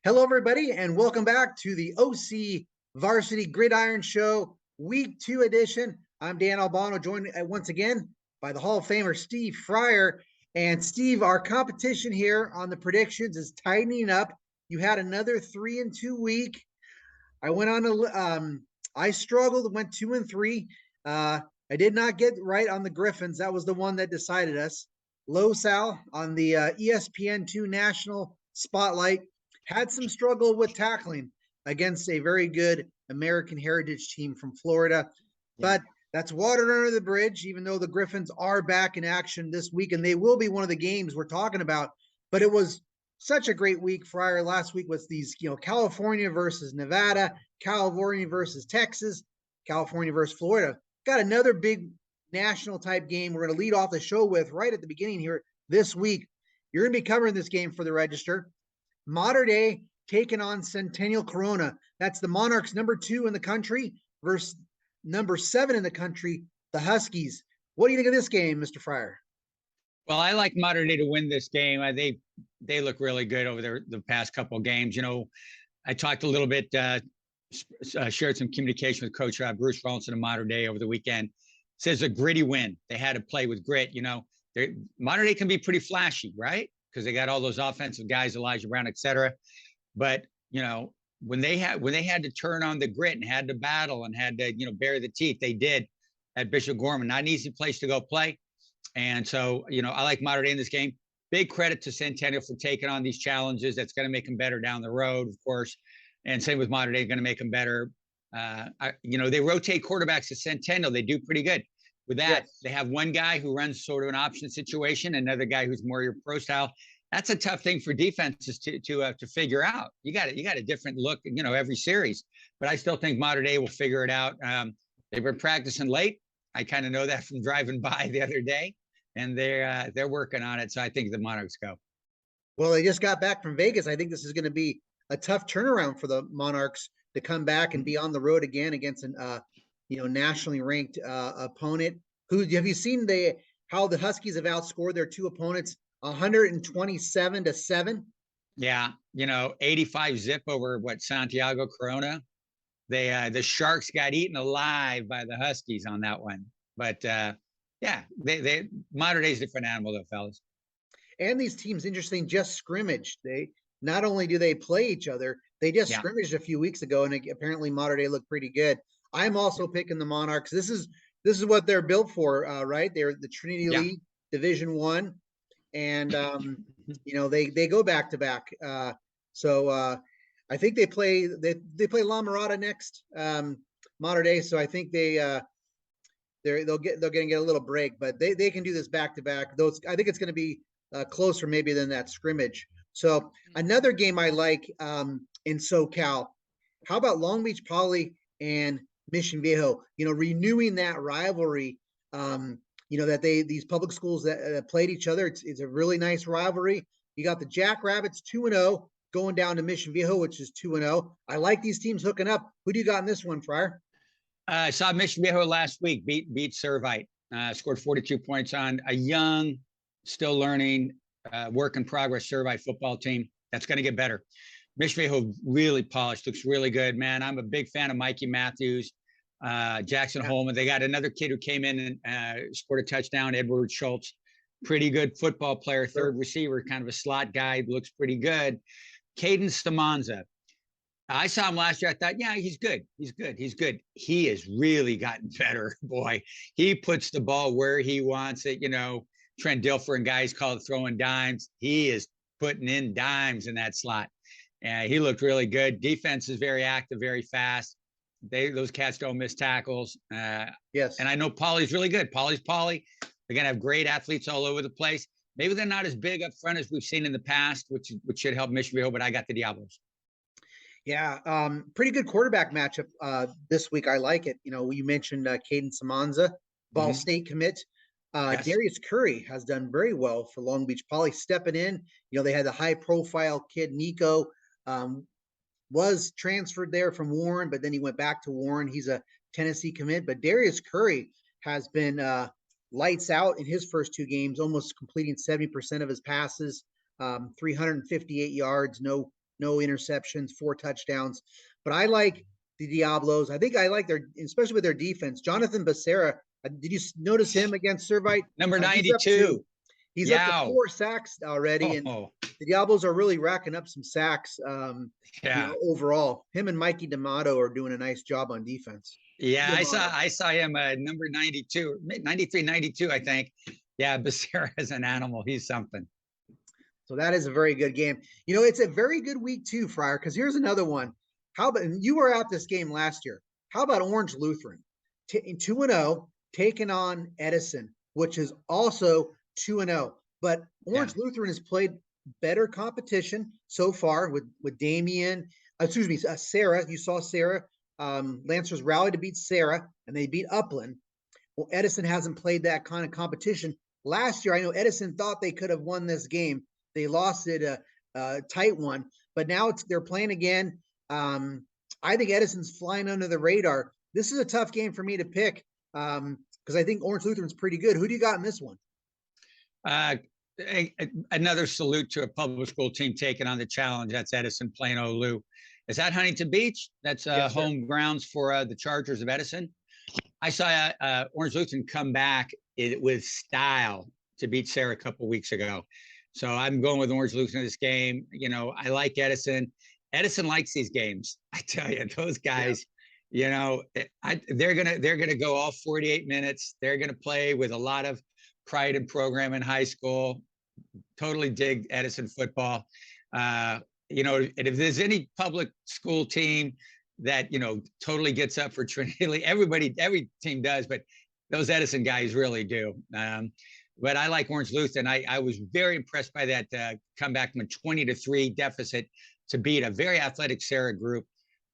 Hello, everybody, and welcome back to the OC Varsity Gridiron Show, Week 2 edition. I'm Dan Albano, joined once again by the Hall of Famer Steve Fyer. And Steve, our competition here on the predictions is tightening up. You had another 3-2 week. I went on I struggled, went 2-3. I did not get right on the Griffins. That was the one that decided us. Low Sal on the ESPN2 National Spotlight had some struggle with tackling against a very good American Heritage team from Florida. But that's water under the bridge, even though the Griffins are back in action this week, and they will be one of the games we're talking about. But it was such a great week. Fryer last week was these, California versus Nevada, California versus Texas, California versus Florida. Got another big national type game we're going to lead off the show with right at the beginning here this week. You're going to be covering this game for the Register. Mater Dei taking on Centennial Corona. That's the Monarchs number 2 in the country versus number 7 in the country, the Huskies. What do you think of this game, Mr. Fryer? Well, I like Mater Dei to win this game. They look really good over the past couple of games. I talked a little bit, shared some communication with Coach Bruce Rawlinson of Mater Dei over the weekend. Says a gritty win. They had to play with grit. Mater Dei can be pretty flashy, right? Because they got all those offensive guys, Elijah Brown, et cetera. But, when they had to turn on the grit and had to battle and had to, bare the teeth, they did at Bishop Gorman. Not an easy place to go play. And so, I like Mater Dei in this game. Big credit to Centennial for taking on these challenges. That's going to make them better down the road, of course. And same with Mater Dei, going to make them better. They rotate quarterbacks at Centennial. They do pretty good. With that, They have one guy who runs sort of an option situation, another guy who's more your pro style. That's a tough thing for defenses to figure out. You got a different look, every series. But I still think Mater Dei will figure it out. They've been practicing late. I kind of know that from driving by the other day, and they're working on it. So I think the Monarchs go. Well, they just got back from Vegas. I think this is going to be a tough turnaround for the Monarchs to come back and be on the road again against an nationally ranked opponent. Who have you seen how the Huskies have outscored their two opponents 127-7? Yeah, 85 zip over Santiago Corona. The Sharks got eaten alive by the Huskies on that one. But they Mater Dei's a different animal though, fellas. And these teams, interesting, just scrimmaged. They not only do they play each other, they just scrimmaged a few weeks ago, and apparently Mater Dei looked pretty good. I'm also picking the Monarchs. This is what they're built for, right? They're the Trinity League Division I, and they go back to back. So I think they play La Mirada next, Mater Dei. So I think they're going to get a little break, but they can do this back to back. I think it's going to be closer maybe than that scrimmage. So another game I like in SoCal. How about Long Beach Poly and Mission Viejo, renewing that rivalry, that these public schools that played each other. It's a really nice rivalry. You got the Jackrabbits 2-0 going down to Mission Viejo, which is 2-0. I like these teams hooking up. Who do you got in this one, Fryer? I saw Mission Viejo last week beat Servite, scored 42 points on a young, still learning, work in progress Servite football team. That's going to get better. Mission Viejo really polished, looks really good, man. I'm a big fan of Mikey Matthews, Jackson Holman. They got another kid who came in and scored a touchdown, Edward Schultz. Pretty good football player, third receiver, kind of a slot guy, looks pretty good. Caden Stamanza. I saw him last year. I thought, he's good. He's good. He has really gotten better, boy. He puts the ball where he wants it. Trent Dilfer and guys call it throwing dimes. He is putting in dimes in that slot. He looked really good. Defense is very active, very fast. Those cats don't miss tackles. Yes. And I know Poly's really good. Poly's Poly. They're going to have great athletes all over the place. Maybe they're not as big up front as we've seen in the past, which should help Mission Viejo, but I got the Diablos. Yeah, pretty good quarterback matchup this week. I like it. You mentioned Caden Samanza, Ball State commit. Yes. Darius Curry has done very well for Long Beach Poly, stepping in. They had the high-profile kid, Nico, was transferred there from Warren, but then he went back to Warren. He's a Tennessee commit. But Darius Curry has been lights out in his first two games, almost completing 70% of his passes, 358 yards, no no interceptions, 4 touchdowns. But I like the Diablos. I think I like their, especially with their defense. Jonathan Becerra, did you notice him against Servite? Number 92. He's up to 4 sacks already, and the Diablos are really racking up some sacks. Overall, him and Mikey D'Amato are doing a nice job on defense. Yeah, I saw him number 92, 93, 92, I think. Yeah, Becerra is an animal. He's something. So that is a very good game. It's a very good week too, Fyer, because here's another one. How about, and you were at this game last year. How about Orange Lutheran? 2-0, taking on Edison, which is also 2-0. But Orange Lutheran has played better competition so far with Sarah. You saw Sarah. Lancers rallied to beat Sarah, and they beat Upland. Well, Edison hasn't played that kind of competition. Last year, I know Edison thought they could have won this game. They lost it a tight one, but now they're playing again. I think Edison's flying under the radar. This is a tough game for me to pick because I think Orange Lutheran's pretty good. Who do you got in this one? Another salute to a public school team taking on the challenge. That's Edison playing Olu. Is that Huntington Beach? That's home grounds for the Chargers of Edison. I saw Orange Lutheran come back with style to beat Sarah a couple weeks ago. So I'm going with Orange Lutheran in this game. I like Edison. Edison likes these games. I tell you, those guys, they're gonna go all 48 minutes. They're gonna play with a lot of pride and program in high school. Totally dig Edison football. And if there's any public school team that totally gets up for Trinity, every team does, but those Edison guys really do. But I like Orange Lutheran. I was very impressed by that comeback from a 20-3 deficit to beat a very athletic Sarah group.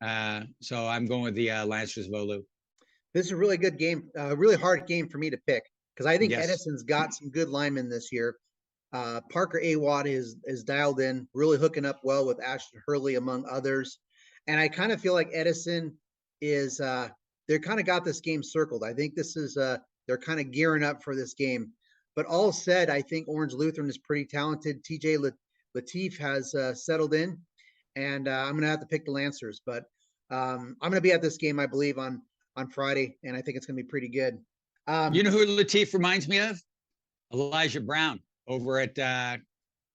So I'm going with the Lancers of Olu. This is a really good game, really hard game for me to pick because I think Edison's got some good linemen this year. Parker Awad is dialed in, really hooking up well with Ashton Hurley, among others. And I kind of feel like Edison is, they're kind of got this game circled. I think this is, they're kind of gearing up for this game. But all said, I think Orange Lutheran is pretty talented. TJ Latif has settled in, and I'm going to have to pick the Lancers. But I'm going to be at this game, I believe, on Friday, and I think it's going to be pretty good. You know who Latif reminds me of? Elijah Brown over at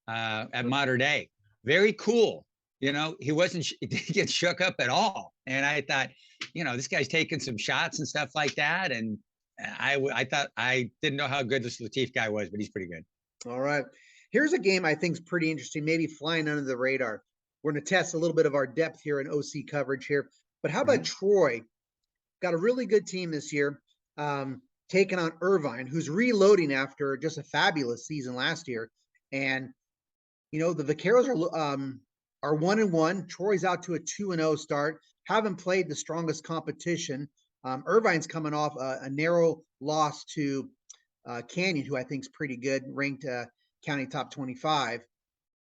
Mater Dei. Very cool. He didn't get shook up at all. And I thought, this guy's taking some shots and stuff like that. And I thought, I didn't know how good this Latif guy was, but he's pretty good. All right. Here's a game I think is pretty interesting, maybe flying under the radar. We're going to test a little bit of our depth here in OC coverage here. But how about Troy? Got a really good team this year, taking on Irvine, who's reloading after just a fabulous season last year. And, the Vaqueros are 1-1. Troy's out to a 2-0 start. Haven't played the strongest competition. Irvine's coming off a narrow loss to Canyon, who I think is pretty good, ranked county top 25.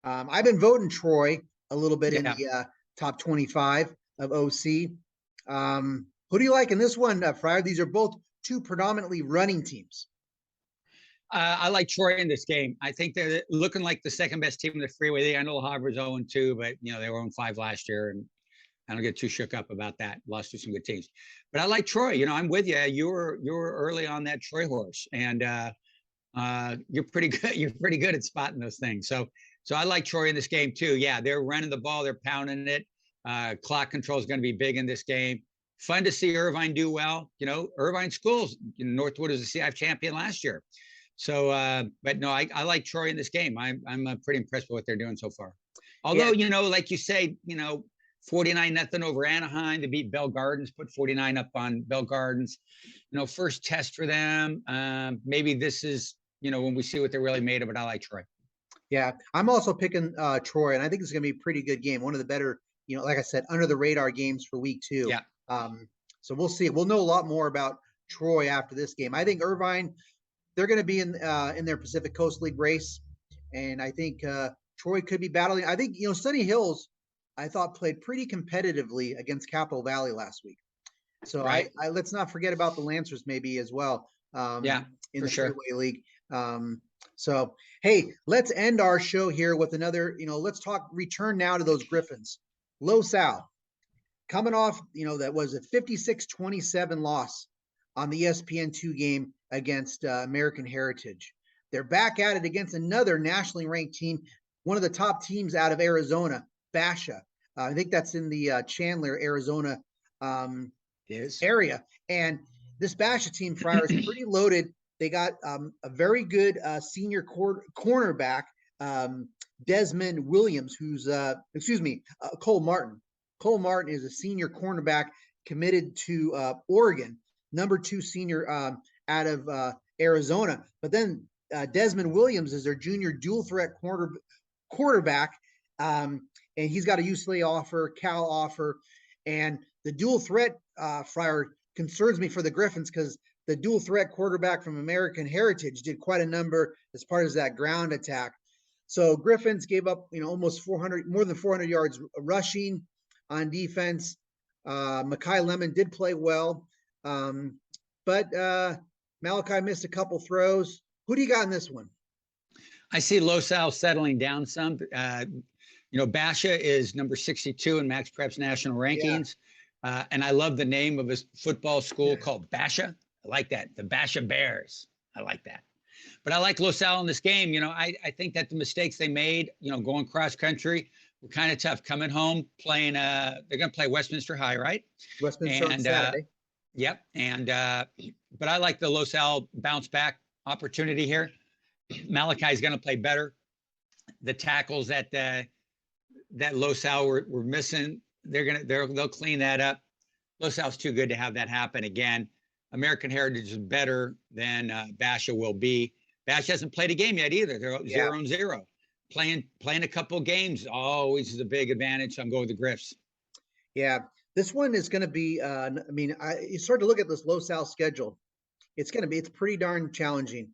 I've been voting Troy a little bit in the top 25 of OC. Who do you like in this one, Fyer? These are both two predominantly running teams. I like Troy in this game. I think they're looking like the second best team in the freeway. I know Harvard's 0-2, but they were 0-5 last year, and I don't get too shook up about that. Lost to some good teams, but I like Troy. I'm with you. You were early on that Troy horse, and you're pretty good. You're pretty good at spotting those things. So I like Troy in this game too. Yeah, they're running the ball. They're pounding it. Clock control is going to be big in this game. Fun to see Irvine do well. Irvine schools. Northwood was a CIF champion last year. So, but no, I like Troy in this game. I'm pretty impressed with what they're doing so far. Although, like you say, 49-0 over Anaheim. They beat Bell Gardens, put 49 up on Bell Gardens. First test for them. Maybe this is, when we see what they're really made of, but I like Troy. Yeah, I'm also picking Troy, and I think it's going to be a pretty good game. One of the better, like I said, under the radar games for week 2. Yeah. So we'll see. We'll know a lot more about Troy after this game. I think Irvine, they're going to be in their Pacific Coast League race, and I think Troy could be battling. I think Sunny Hills, I thought, played pretty competitively against Capital Valley last week. So right. I let's not forget about the Lancers maybe as well. In the sure. Freeway League. So, hey, let's end our show here with another, let's return now to those Griffins. Los Al, coming off, that was a 56-27 loss on the ESPN2 game against American Heritage. They're back at it against another nationally ranked team, one of the top teams out of Arizona, Basha. I think that's in the Chandler, Arizona area. And this Basha team, Fyer, is pretty loaded. They got a very good senior cornerback, Desmond Williams, who's, Cole Martin. Cole Martin is a senior cornerback committed to Oregon, number 2 senior out of Arizona. But then Desmond Williams is their junior dual threat quarterback, and he's got a UCLA offer, Cal offer, and the dual threat Fyer concerns me for the Griffins because the dual threat quarterback from American Heritage did quite a number as part of that ground attack. So Griffins gave up, almost more than 400 yards rushing on defense. Mekhi Lemon did play well, but Malachi missed a couple throws. Who do you got in this one? I see Los Al settling down some. Basha is number 62 in Max Prep's national rankings. Yeah. And I love the name of his football school called Basha. I like that. The Basha Bears. I like that. But I like Los Al in this game. I think that the mistakes they made, going cross country were kind of tough. Coming home, playing, they're going to play Westminster High, right? Westminster on Saturday. Yep. And, but I like the Los Al bounce back opportunity here. Malachi is going to play better. The tackles that Los Al were missing, they'll clean that up. Los Al's too good to have that happen again. American Heritage is better than Basha will be. Basha hasn't played a game yet either. They're 0-0. Playing a couple games always is a big advantage. So I'm going with the Griffs. Yeah, this one is going to be. You start to look at this Los Al schedule. It's pretty darn challenging.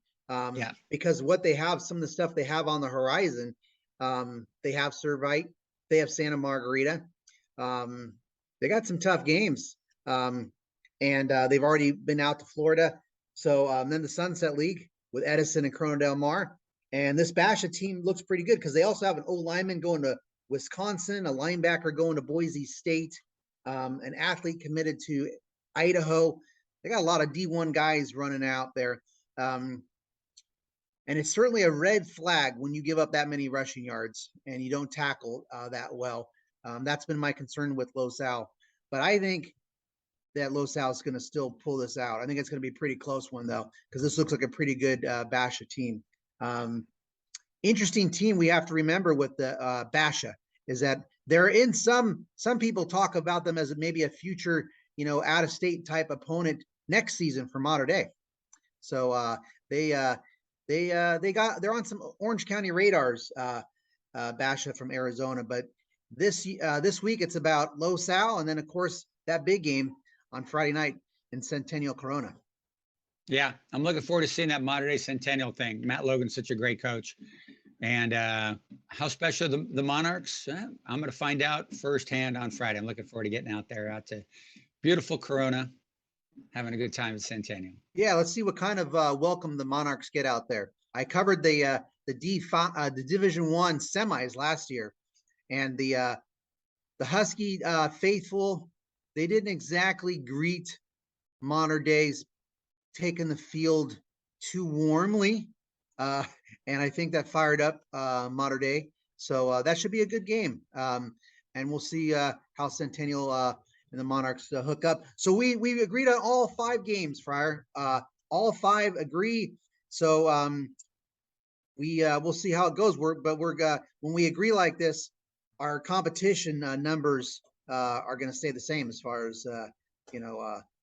Because what they have, some of the stuff they have on the horizon, they have Servite, they have Santa Margarita. They got some tough games. And they've already been out to Florida. So then the Sunset League with Edison and Corona Del Mar. And this Basha team looks pretty good because they also have an O-lineman going to Wisconsin, a linebacker going to Boise State, an athlete committed to Idaho. They got a lot of D1 guys running out there. And it's certainly a red flag when you give up that many rushing yards and you don't tackle that well. That's been my concern with Los Al. But I think that Los Al is going to still pull this out. I think it's going to be a pretty close one, though, because this looks like a pretty good Basha team. Interesting team we have to remember with the Basha is that they're in some people talk about them as maybe a future, out-of-state type opponent next season for Mater Dei. So they're on some Orange County radars, Basha from Arizona. But this week it's about Los Al, and then of course that big game on Friday night in Centennial Corona. Yeah, I'm looking forward to seeing that Mater Dei-Centennial thing. Matt Logan's such a great coach. And how special the Monarchs? I'm going to find out firsthand on Friday. I'm looking forward to getting out to beautiful Corona, having a good time at Centennial. Yeah, let's see what kind of welcome the Monarchs get out there. I covered the Division I semis last year, and the Husky faithful, they didn't exactly greet Mater Dei's taking the field too warmly, and I think that fired up Mater Dei. So that should be a good game, and we'll see how Centennial and the Monarchs hook up. So we agreed on all 5 games, Fyer. All 5 agree. So we'll see how it goes. When we agree like this, our competition numbers are going to stay the same as far as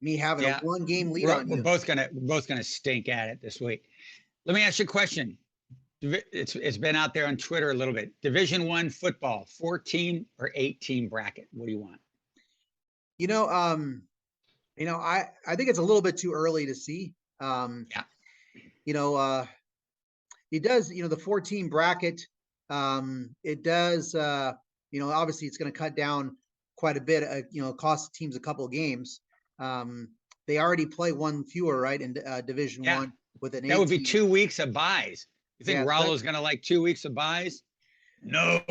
me having a 1-game lead on you. We're both gonna stink at it this week. Let me ask you a question. It's been out there on Twitter a little bit. Division I football, 4-team or 8-team bracket. What do you want? I think it's a little bit too early to see. It does, the 4-team bracket. It does, obviously it's going to cut down quite a bit, cost teams a couple of games. They already play 1 fewer, right, in Division I with an 8. That would be 2 weeks of buys. You think Yeah, Rallo's going to like 2 weeks of buys? No,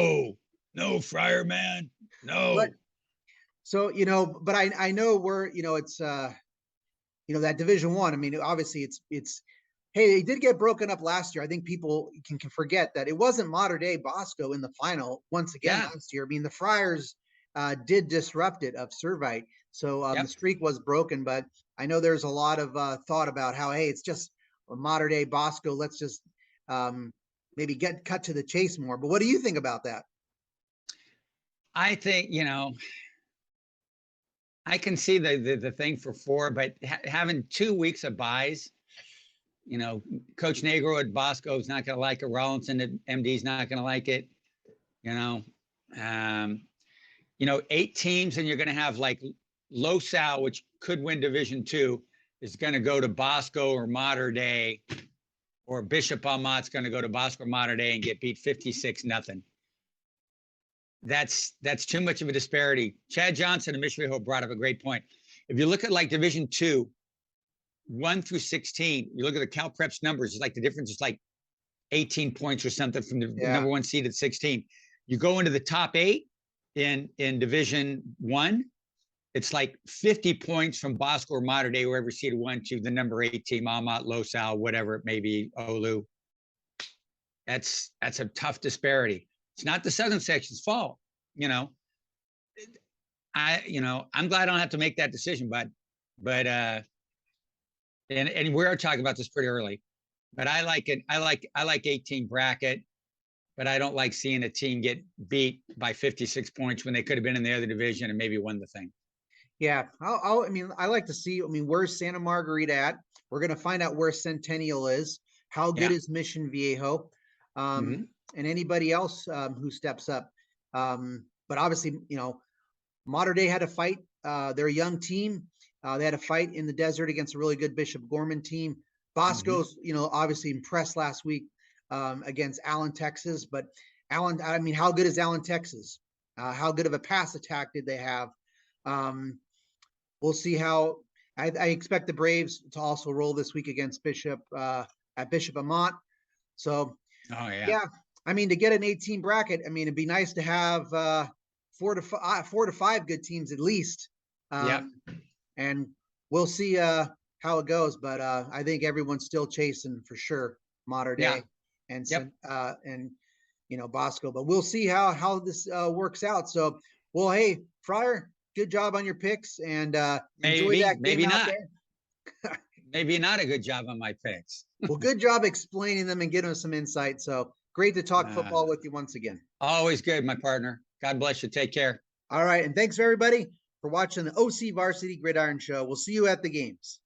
no, Fryer man, no. but so, but I know we're, it's, that Division One. I mean, obviously it's, hey, they did get broken up last year. I think people can forget that it wasn't Mater Dei Bosco in the final once again Yeah. last year. I mean, the Friars did disrupt it of Servite. So Yep. the streak was broken, but I know there's a lot of thought about how, hey, it's just Mater Dei Bosco. Let's just maybe get cut to the chase more. But what do you think about that? I think, I can see the thing for 4, but having 2 weeks of buys, Coach Negro at Bosco is not going to like it. Rollinson at MD is not going to like it. 8 teams, and you're going to have like Los Al, which could win Division 2, is going to go to Bosco or Mater Dei, or Bishop Amat's going to go to Bosco or Mater Dei and get beat 56-0. That's too much of a disparity. Chad Johnson and Viejo brought up a great point. If you look at like Division 2, 1 through 16, you look at the Cal Preps numbers, it's like the difference is like 18 points or something from the number 1 seed at 16. You go into the top 8 in Division 1, it's like 50 points from Bosco or Mater Dei, wherever seed 1 to the number 8 team, Amat, Los Al, whatever it may be, Olu. That's a tough disparity. It's not the Southern section's fault, I'm glad I don't have to make that decision, but and we're talking about this pretty early, but I like it. I like 18 bracket, but I don't like seeing a team get beat by 56 points when they could have been in the other division and maybe won the thing. Yeah, I like to see. Where's Santa Margarita at? We're gonna find out where Centennial is. How good is Mission Viejo? And anybody else who steps up. But obviously, Mater Dei had to fight. They're a young team. They had to fight in the desert against a really good Bishop Gorman team. Bosco's, obviously impressed last week against Allen, Texas. But Allen, how good is Allen, Texas? How good of a pass attack did they have? We'll see how. I expect the Braves to also roll this week against Bishop at Bishop Amat. So, to get an 18 bracket, it'd be nice to have 4 to 5 good teams at least. And we'll see how it goes. But I think everyone's still chasing for sure Mater Dei and Bosco. But we'll see how this works out. So, well, hey, Fryer, good job on your picks, and enjoy that game maybe out not. there. Maybe not a good job on my picks. Well, good job explaining them and giving us some insight. So great to talk football with you once again. Always good, my partner. God bless you. Take care. All right. And thanks, everybody, for watching the OC Varsity Gridiron Show. We'll see you at the games.